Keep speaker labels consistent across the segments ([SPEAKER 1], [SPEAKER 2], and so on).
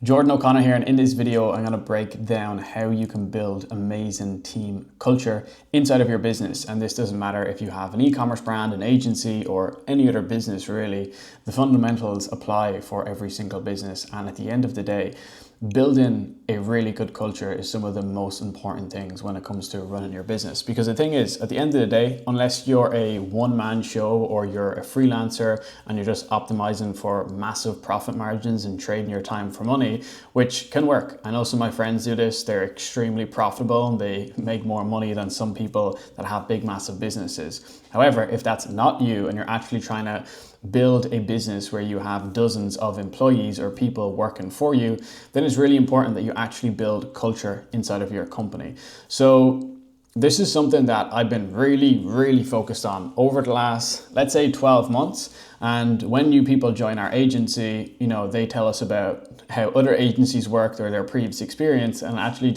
[SPEAKER 1] Jordan O'Connor here, and in this video I'm going to break down how you can build amazing team culture inside of your business. And this doesn't matter if you have an e-commerce brand, an agency, or any other business really. The fundamentals apply for every single business, and at the end of the day, building a really good culture is some of the most important things when it comes to running your business. Because the thing is, at the end of the day, unless you're a one-man show or you're a freelancer and you're just optimizing for massive profit margins and trading your time for money, which can work. I know some of my friends do this. They're extremely profitable and they make more money than some people that have big, massive businesses. However, if that's not you and you're actually trying to build a business where you have dozens of employees or people working for you, then it's really important that you actually build culture inside of your company. So this is something that I've been really focused on over the last, let's say, 12 months. And when new people join our agency, they tell us about how other agencies worked or their previous experience, and actually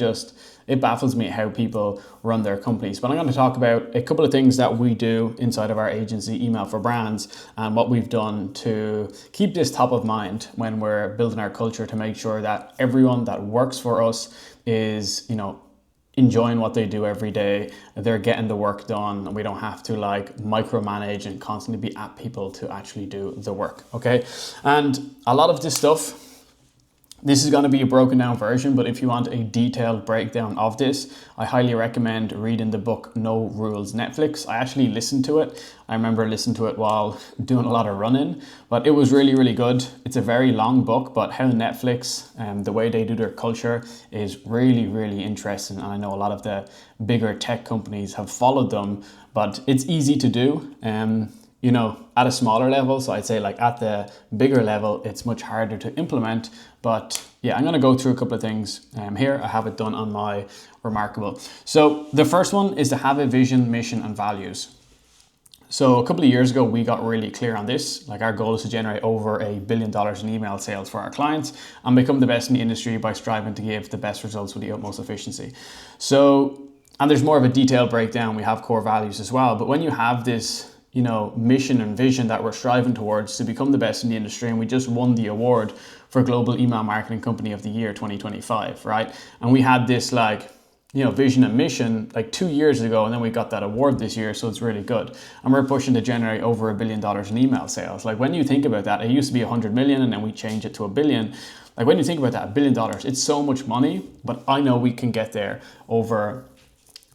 [SPEAKER 1] it baffles me how people run their companies. But I'm going to talk about a couple of things that we do inside of our agency, Email for Brands, and what we've done to keep this top of mind when we're building our culture, to make sure that everyone that works for us is, enjoying what they do every day. They're getting the work done, and we don't have to micromanage and constantly be at people to actually do the work. Okay. And a lot of this stuff, this is going to be a broken down version, but if you want a detailed breakdown of this, I highly recommend reading the book No Rules Netflix. I actually listened to it. I remember listening to it while doing a lot of running, but it was really good. It's a very long book, but how Netflix, the way they do their culture is really interesting. And I know a lot of the bigger tech companies have followed them, but it's easy to do. At a smaller level. So I'd say at the bigger level, it's much harder to implement. But yeah, I'm going to go through a couple of things here. I have it done on my Remarkable. So the first one is to have a vision, mission, and values. So a couple of years ago, we got really clear on this. Our goal is to generate over $1 billion in email sales for our clients and become the best in the industry by striving to give the best results with the utmost efficiency. And there's more of a detailed breakdown. We have core values as well. But when you have this mission and vision that we're striving towards to become the best in the industry, and we just won the award for Global Email Marketing Company of the Year 2025, right? And we had this vision and mission 2 years ago, and then we got that award this year, so it's really good. And we're pushing to generate over $1 billion in email sales. When you think about that, it used to be 100 million, and then we changed it to $1 billion. When you think about that, $1 billion, it's so much money, but I know we can get there over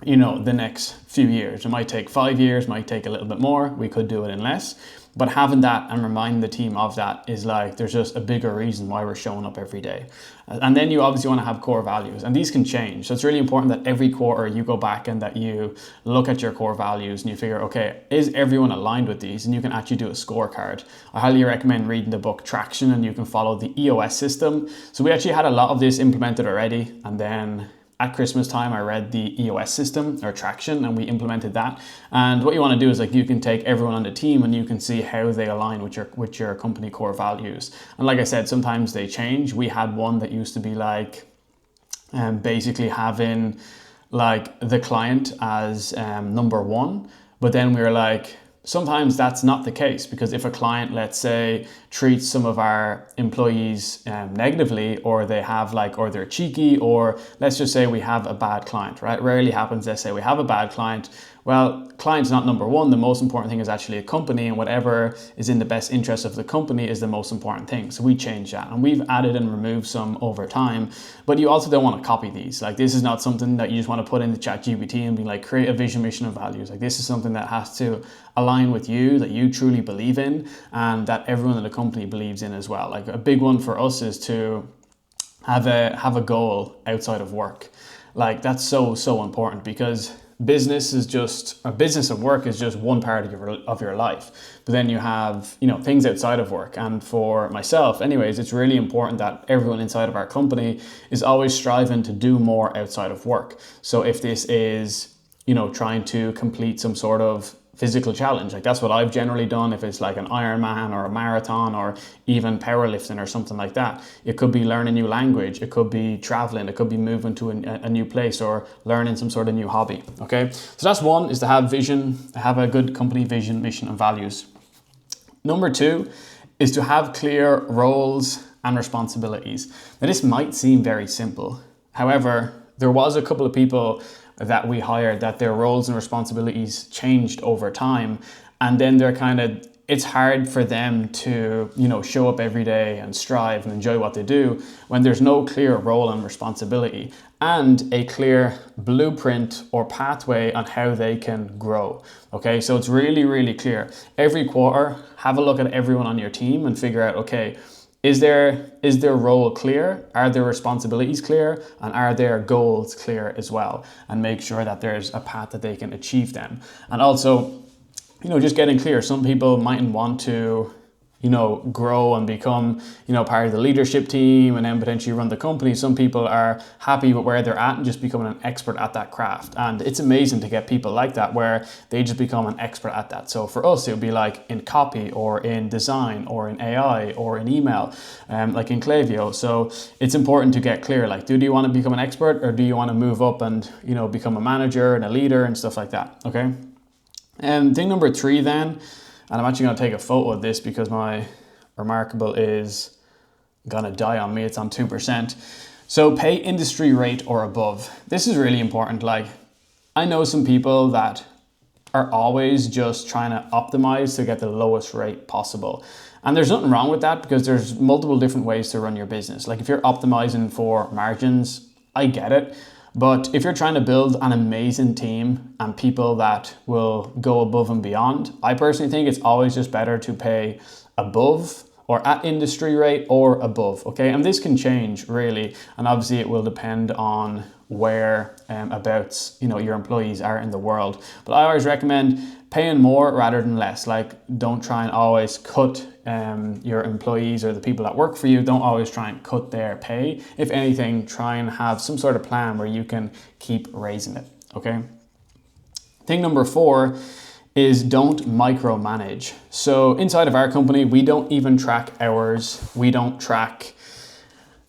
[SPEAKER 1] the next few years. It might take 5 years, might take a little bit more. We could do it in less. But having that and reminding the team of that is there's just a bigger reason why we're showing up every day. And then you obviously want to have core values, and these can change. So it's really important that every quarter you go back and that you look at your core values and you figure, okay, is everyone aligned with these? And you can actually do a scorecard. I highly recommend reading the book Traction, and you can follow the EOS system. So we actually had a lot of this implemented already, and then at Christmas time, I read the EOS system or Traction, and we implemented that. And what you want to do is you can take everyone on the team and you can see how they align with your company core values. And like I said, sometimes they change. We had one that used to be basically having the client as number one, but then we were sometimes that's not the case, because if a client, let's say, treats some of our employees negatively, or they have or they're cheeky, or let's just say we have a bad client, right? Rarely happens. Let's say we have a bad client. Well, client's not number one. The most important thing is actually a company, and whatever is in the best interest of the company is the most important thing. So we change that, and we've added and removed some over time. But you also don't want to copy these. This is not something that you just want to put into ChatGPT and be create a vision, mission, and values. This is something that has to align with you, that you truly believe in, and that everyone in the company believes in as well. A big one for us is to have a goal outside of work. That's so important, because business and work is just one part of your life. But then you have, things outside of work. And for myself anyways, it's really important that everyone inside of our company is always striving to do more outside of work. So if this is, trying to complete some sort of physical challenge, that's what I've generally done. If it's an Ironman or a marathon or even powerlifting or something like that, it could be learning a new language, it could be traveling, it could be moving to a new place, or learning some sort of new hobby. Okay, so that's one, is to have vision, have a good company vision, mission, and values. Number two is to have clear roles and responsibilities. Now, this might seem very simple. However, there was a couple of people that we hired that their roles and responsibilities changed over time. And then it's hard for them to, show up every day and strive and enjoy what they do when there's no clear role and responsibility and a clear blueprint or pathway on how they can grow. Okay, so it's really, really clear. Every quarter, have a look at everyone on your team and figure out, okay, is their role clear? Are their responsibilities clear? And are their goals clear as well? And make sure that there's a path that they can achieve them. And also, just getting clear. Some people mightn't want to, grow and become, part of the leadership team and then potentially run the company. Some people are happy with where they're at and just becoming an expert at that craft. And it's amazing to get people like that where they just become an expert at that. So for us, it would be like in copy or in design or in AI or in email, like in Klaviyo. So it's important to get clear, like, do you want to become an expert or do you want to move up and, become a manager and a leader and stuff like that, okay? And thing number 3 then, and I'm actually going to take a photo of this because my Remarkable is going to die on me. It's on 2%. So pay industry rate or above. This is really important. Like, I know some people that are always just trying to optimize to get the lowest rate possible. And there's nothing wrong with that because there's multiple different ways to run your business. Like if you're optimizing for margins, I get it. But if you're trying to build an amazing team and people that will go above and beyond, I personally think it's always just better to pay above or at industry rate or above, okay? And this can change really, and obviously it will depend on where abouts, your employees are in the world. But I always recommend paying more rather than less. Like, don't try and always cut your employees or the people that work for you. Don't always try and cut their pay. If anything, try and have some sort of plan where you can keep raising it, okay? Thing number 4 is don't micromanage. So inside of our company, we don't even track hours. We don't track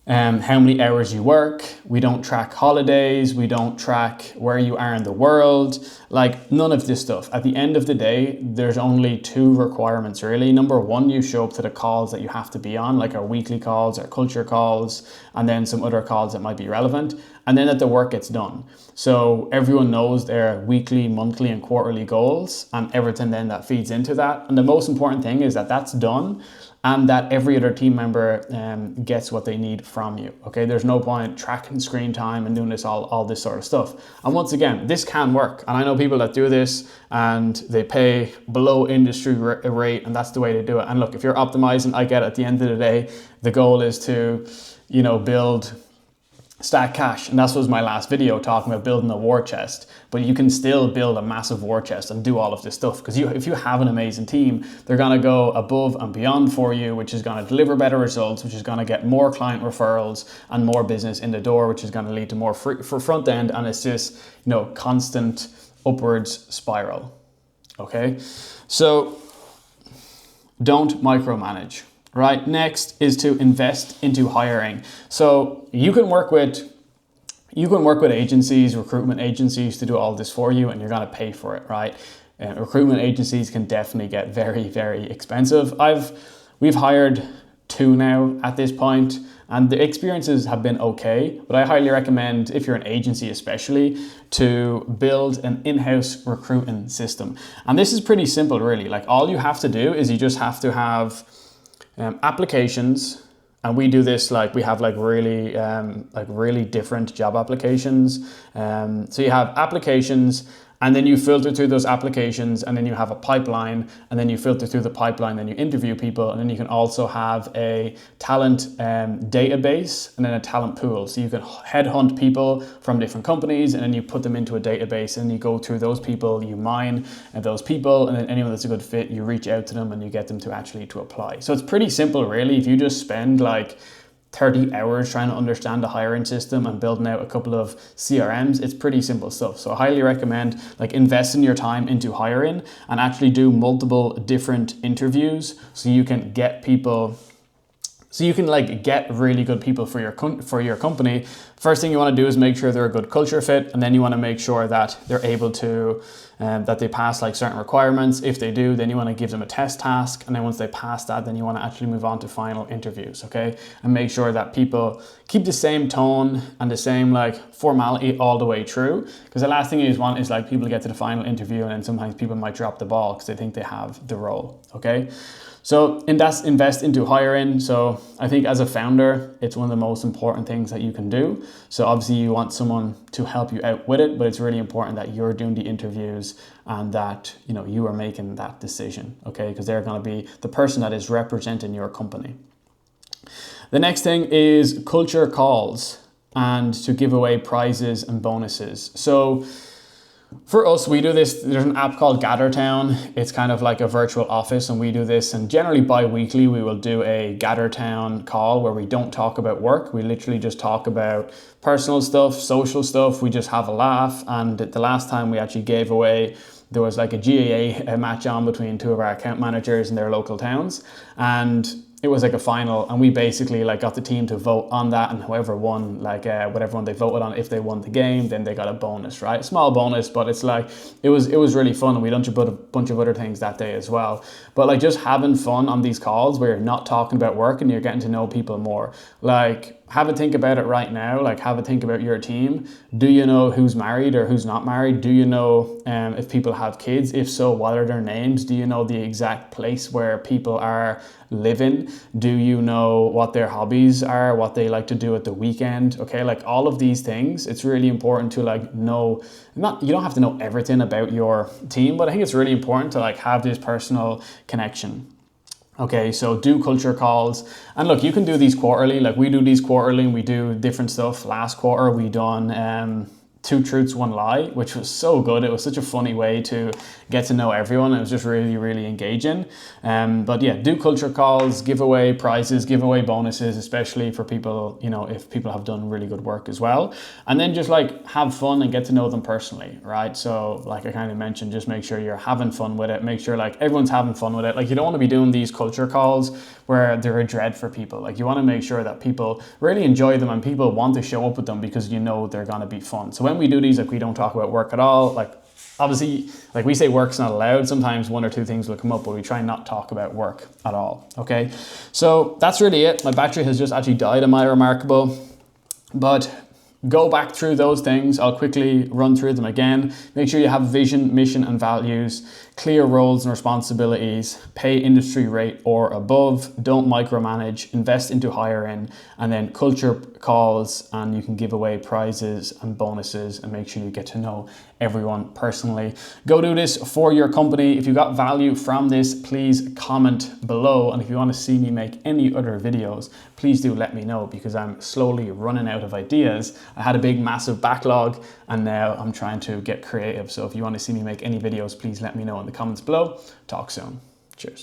[SPEAKER 1] how many hours you work. We don't track holidays. We don't track where you are in the world. Like, none of this stuff. At the end of the day, there's only 2 requirements really. Number 1, you show up to the calls that you have to be on, like our weekly calls, our culture calls, and then some other calls that might be relevant. And then that the work gets done. So everyone knows their weekly, monthly, and quarterly goals and everything then that feeds into that. And the most important thing is that that's done and that every other team member gets what they need from you, okay? There's no point tracking screen time and doing this all this sort of stuff. And once again, this can work. And I know people that do this and they pay below industry rate and that's the way to do it. And look, if you're optimizing, I get it, at the end of the day, the goal is to, build stack cash, and that was my last video talking about building a war chest. But you can still build a massive war chest and do all of this stuff because if you have an amazing team, they're going to go above and beyond for you, which is going to deliver better results, which is going to get more client referrals and more business in the door, which is going to lead to more for front end, and it's just constant upwards spiral. Okay, so don't micromanage. Right, next is to invest into hiring. So you can work with agencies, recruitment agencies to do all this for you, and you're going to pay for it, right? Recruitment agencies can definitely get very, very expensive. We've hired 2 now at this point, and the experiences have been okay, but I highly recommend, if you're an agency especially, to build an in-house recruiting system. And this is pretty simple, really. Like, all you have to do is you just have to have applications, and we do this like we have really different job applications. So you have applications, and then you filter through those applications, and then you have a pipeline, and then you filter through the pipeline, then you interview people, and then you can also have a talent database and then a talent pool. So you can headhunt people from different companies, and then you put them into a database, and you go through those people, you mine those people, and then anyone that's a good fit, you reach out to them and you get them to apply. So it's pretty simple, really. If you just spend like 30 hours trying to understand the hiring system and building out a couple of CRMs, it's pretty simple stuff. So I highly recommend investing your time into hiring and actually do multiple different interviews so you can get people So you can like get really good people for your company. First thing you want to do is make sure they're a good culture fit, and then you want to make sure that they're able to that they pass like certain requirements. If they do, then you want to give them a test task, and then once they pass that, then you want to actually move on to final interviews, okay? And make sure that people keep the same tone and the same like formality all the way through, because the last thing you want is like people get to the final interview and then sometimes people might drop the ball because they think they have the role, okay? So invest into hiring. So I think as a founder, it's one of the most important things that you can do. So obviously you want someone to help you out with it, but it's really important that you're doing the interviews and that you are making that decision, okay? Because they're going to be the person that is representing your company. The next thing is culture calls and to give away prizes and bonuses. So for us, we do this, there's an app called GatherTown. It's kind of like a virtual office, and we do this, and generally bi-weekly we will do a GatherTown call where we don't talk about work. We literally just talk about personal stuff, social stuff. We just have a laugh. And the last time we actually gave away, there was like a GAA match on between two of our account managers in their local towns, and it was like a final, and we basically like got the team to vote on that, and whoever won, like whatever one they voted on, if they won the game, then they got a bonus, right? A small bonus, but it's like it was really fun, and we done a bunch of other things that day as well. But like just having fun on these calls where you're not talking about work and you're getting to know people more. Like have a think about it right now. Like have a think about your team. Do you know who's married or who's not married? Do you know if people have kids? If so, what are their names? Do you know the exact place where people are living? Do you know what their hobbies are, what they like to do at the weekend? Okay, like all of these things, it's really important to like know, you don't have to know everything about your team, but I think it's really important to like have this personal connection. Okay, so do culture calls, and look, you can do these quarterly. Like we do these quarterly, and we do different stuff. Last quarter we done 2 truths, 1 lie, which was so good. It was such a funny way to get to know everyone. It was just really, really engaging. But yeah, do culture calls, give away prizes, give away bonuses, especially for people, if people have done really good work as well. And then just like have fun and get to know them personally, right? So like I kind of mentioned, just make sure you're having fun with it. Make sure like everyone's having fun with it. Like you don't want to be doing these culture calls where they're a dread for people. Like you want to make sure that people really enjoy them and people want to show up with them because they're going to be fun. So when we do these, like we don't talk about work at all. Like obviously, like we say work's not allowed. Sometimes 1 or 2 things will come up, but we try not talk about work at all. Okay, so that's really it. My battery has just actually died on my Remarkable, but go back through those things. I'll quickly run through them again. Make sure you have vision, mission, and values, clear roles and responsibilities, pay industry rate or above, don't micromanage, invest into hiring, and then culture calls, and you can give away prizes and bonuses and make sure you get to know everyone personally. Go do this for your company. If you got value from this, please comment below. And if you want to see me make any other videos, please do let me know, because I'm slowly running out of ideas. I had a big, massive backlog, and now I'm trying to get creative. So if you want to see me make any videos, please let me know in the comments below. Talk soon. Cheers.